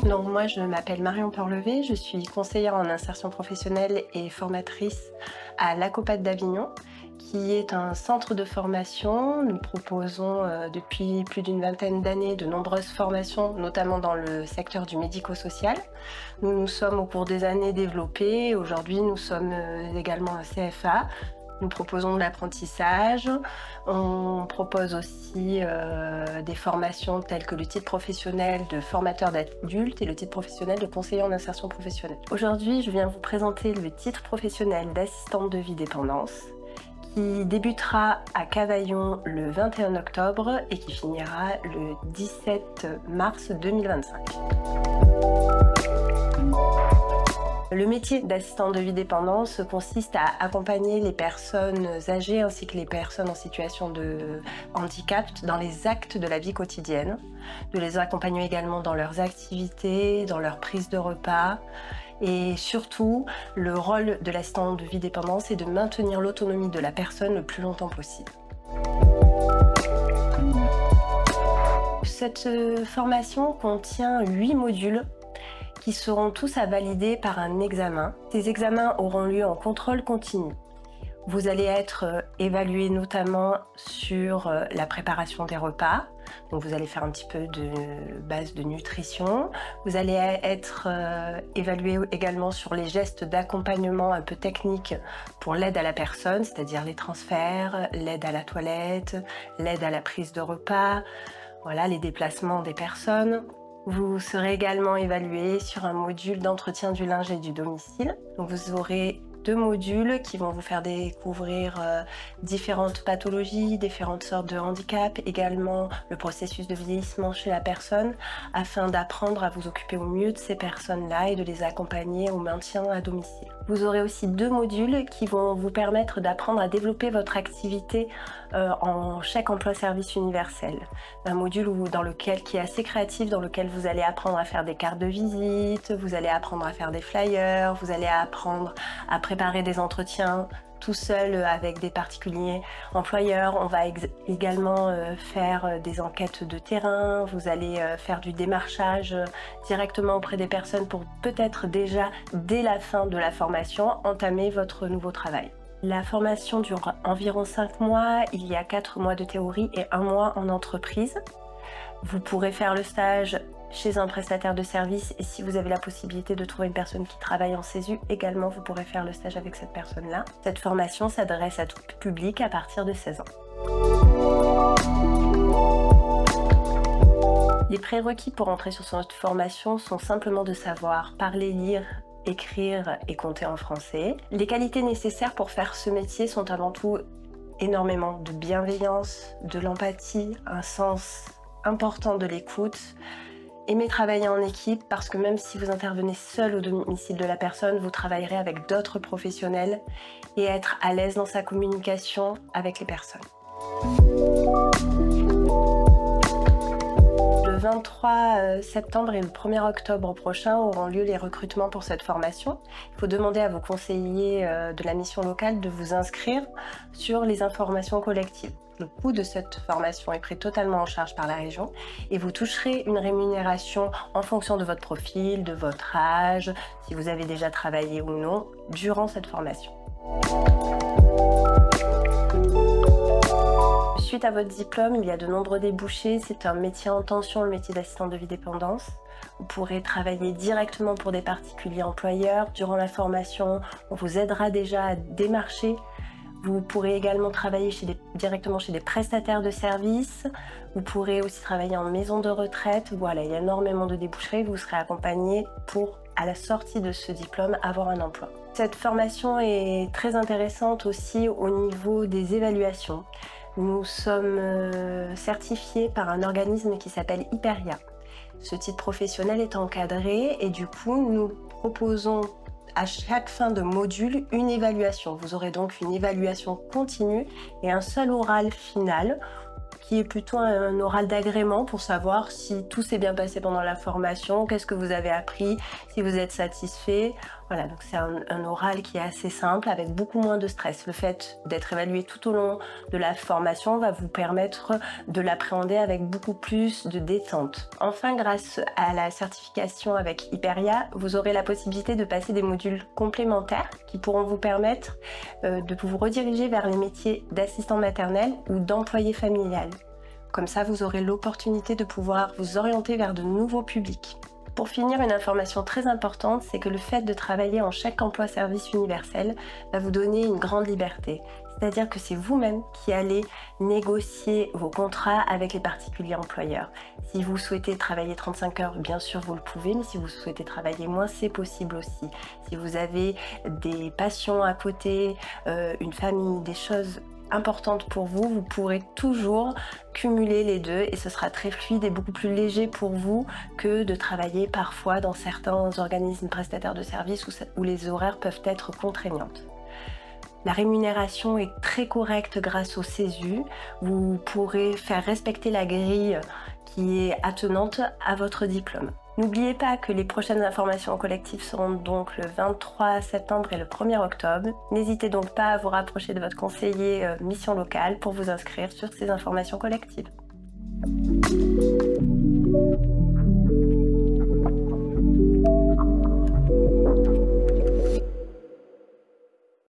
Donc moi, je m'appelle Marion Porlevé, je suis conseillère en insertion professionnelle et formatrice à l'ACOPAD d'Avignon, qui est un centre de formation. Nous proposons depuis plus d'une vingtaine d'années de nombreuses formations, notamment dans le secteur du médico-social. Nous nous sommes au cours des années développés. Aujourd'hui, nous sommes également un CFA. Nous proposons de l'apprentissage, on propose aussi des formations telles que le titre professionnel de formateur d'adultes et le titre professionnel de conseiller en insertion professionnelle. Aujourd'hui, je viens vous présenter le titre professionnel d'assistante de vie dépendance qui débutera à Cavaillon le 21 octobre et qui finira le 17 mars 2025. Le métier d'assistant de vie dépendance consiste à accompagner les personnes âgées ainsi que les personnes en situation de handicap dans les actes de la vie quotidienne, de les accompagner également dans leurs activités, dans leur prise de repas. Et surtout, le rôle de l'assistant de vie dépendance est de maintenir l'autonomie de la personne le plus longtemps possible. Cette formation contient 8 modules qui seront tous à valider par un examen. Ces examens auront lieu en contrôle continu. Vous allez être évalué notamment sur la préparation des repas. Donc vous allez faire un petit peu de base de nutrition. Vous allez être évalué également sur les gestes d'accompagnement un peu techniques pour l'aide à la personne, c'est-à-dire les transferts, l'aide à la toilette, l'aide à la prise de repas, voilà, les déplacements des personnes. Vous serez également évalué sur un module d'entretien du linge et du domicile. Donc vous aurez 2 modules qui vont vous faire découvrir différentes pathologies, différentes sortes de handicaps, également le processus de vieillissement chez la personne, afin d'apprendre à vous occuper au mieux de ces personnes-là et de les accompagner au maintien à domicile. Vous aurez aussi 2 modules qui vont vous permettre d'apprendre à développer votre activité en chèque emploi-service universel. Un module qui est assez créatif, dans lequel vous allez apprendre à faire des cartes de visite, vous allez apprendre à faire des flyers, vous allez apprendre à préparer des entretiens tout seul avec des particuliers employeurs. On va également faire des enquêtes de terrain, vous allez faire du démarchage directement auprès des personnes pour peut-être déjà, dès la fin de la formation, entamer votre nouveau travail. La formation dure environ 5 mois, il y a 4 mois de théorie et 1 mois en entreprise. Vous pourrez faire le stage chez un prestataire de service et si vous avez la possibilité de trouver une personne qui travaille en CESU, également vous pourrez faire le stage avec cette personne-là. Cette formation s'adresse à tout public à partir de 16 ans. Les prérequis pour entrer sur cette formation sont simplement de savoir parler, lire, écrire et compter en français. Les qualités nécessaires pour faire ce métier sont avant tout énormément de bienveillance, de l'empathie, un sens important de l'écoute. Aimer travailler en équipe parce que même si vous intervenez seul au domicile de la personne, vous travaillerez avec d'autres professionnels et être à l'aise dans sa communication avec les personnes. Le 23 septembre et le 1er octobre prochain auront lieu les recrutements pour cette formation. Il faut demander à vos conseillers de la mission locale de vous inscrire sur les informations collectives. Le coût de cette formation est pris totalement en charge par la région et vous toucherez une rémunération en fonction de votre profil, de votre âge, si vous avez déjà travaillé ou non durant cette formation. Suite à votre diplôme, il y a de nombreux débouchés. C'est un métier en tension, le métier d'assistant de vie dépendance. Vous pourrez travailler directement pour des particuliers employeurs. Durant la formation, on vous aidera déjà à démarcher. Vous pourrez également travailler directement chez des prestataires de services. Vous pourrez aussi travailler en maison de retraite. Voilà, il y a énormément de débouchés. Vous serez accompagné pour, à la sortie de ce diplôme, avoir un emploi. Cette formation est très intéressante aussi au niveau des évaluations. Nous sommes certifiés par un organisme qui s'appelle Hyperia. Ce titre professionnel est encadré et du coup, nous proposons à chaque fin de module une évaluation. Vous aurez donc une évaluation continue et un seul oral final qui est plutôt un oral d'agrément pour savoir si tout s'est bien passé pendant la formation, qu'est-ce que vous avez appris, si vous êtes satisfait. Voilà, donc c'est un oral qui est assez simple, avec beaucoup moins de stress. Le fait d'être évalué tout au long de la formation va vous permettre de l'appréhender avec beaucoup plus de détente. Enfin, grâce à la certification avec Hyperia, vous aurez la possibilité de passer des modules complémentaires qui pourront vous permettre de vous rediriger vers les métiers d'assistant maternel ou d'employé familial. Comme ça, vous aurez l'opportunité de pouvoir vous orienter vers de nouveaux publics. Pour finir, une information très importante, c'est que le fait de travailler en chèque emploi service universel va vous donner une grande liberté. C'est-à-dire que c'est vous-même qui allez négocier vos contrats avec les particuliers employeurs. Si vous souhaitez travailler 35 heures, bien sûr vous le pouvez, mais si vous souhaitez travailler moins, c'est possible aussi. Si vous avez des passions à côté, une famille, des choses importante pour vous, vous pourrez toujours cumuler les deux et ce sera très fluide et beaucoup plus léger pour vous que de travailler parfois dans certains organismes prestataires de services où les horaires peuvent être contraignantes. La rémunération est très correcte grâce au CESU. Vous pourrez faire respecter la grille qui est attenante à votre diplôme. N'oubliez pas que les prochaines informations collectives seront donc le 23 septembre et le 1er octobre. N'hésitez donc pas à vous rapprocher de votre conseiller mission locale pour vous inscrire sur ces informations collectives.